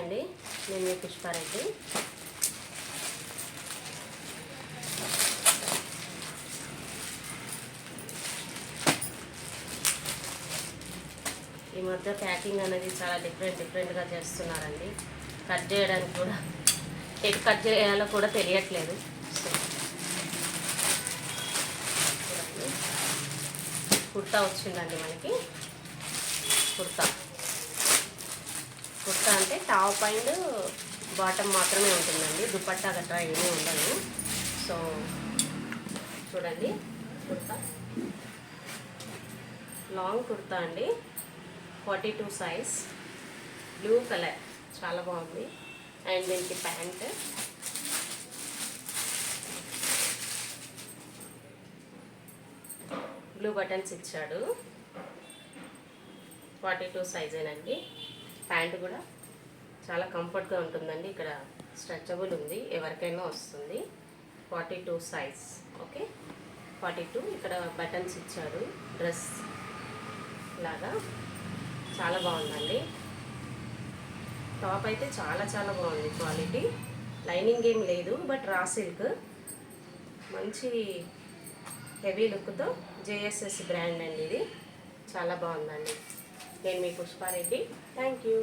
అండి, నేను మీ పుష్పారెడ్డి. ఈ మధ్య ప్యాకింగ్ అనేది చాలా డిఫరెంట్గా చేస్తున్నారండి. కట్ చేయడానికి కూడా ఎటు కట్ చేయాలో కూడా తెలియట్లేదు. కుర్తా వచ్చిందండి మనకి. కుర్తా అంటే టాప్ అండ్ బాటమ్ మాత్రమే ఉంటుందండి, దుపట్టా గట్రా ఏమీ ఉండదు. సో చూడండి, కుర్తా లాంగ్ కుర్తా అండి, 42 సైజ్, బ్లూ కలర్, చాలా బాగుంది. అండ్ దీనికి ప్యాంట్, బ్లూ బటన్స్ ఇచ్చాడు, 42 సైజేనండి. ప్యాంట్ కూడా చాలా కంఫర్ట్గా ఉంటుందండి. ఇక్కడ స్ట్రెచబుల్ ఉంది, ఎవరికైనా వస్తుంది. 42 సైజ్, ఓకే 42. ఇక్కడ బటన్స్ ఇచ్చాడు, డ్రెస్ లాగా చాలా బాగుందండి. టాప్ అయితే చాలా బాగుంది, క్వాలిటీ. లైనింగ్ ఏం లేదు, బట్ రా సిల్క్, మంచి హెవీ లుక్తో జేఎస్ఎస్ బ్రాండ్ అండి ఇది. చాలా బాగుందండి. నేను మీ పుష్పారెడ్డి. Thank you.